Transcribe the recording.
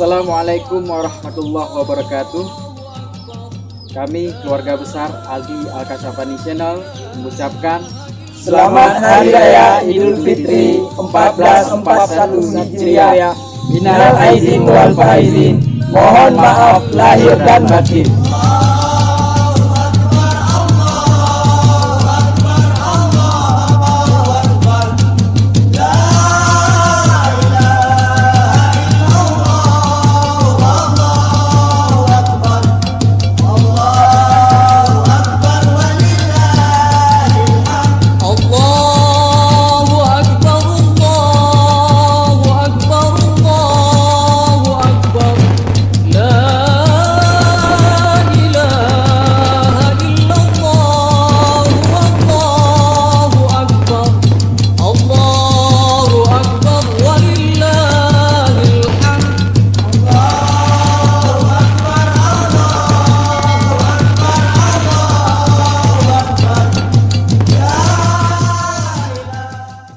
Assalamualaikum warahmatullahi wabarakatuh. Kami keluarga besar Aldi Al-Kasyafani Channel mengucapkan Selamat Hari Raya Idul Fitri 1441 Hijriah. Minal aidin wal faizin. Mohon maaf lahir dan batin.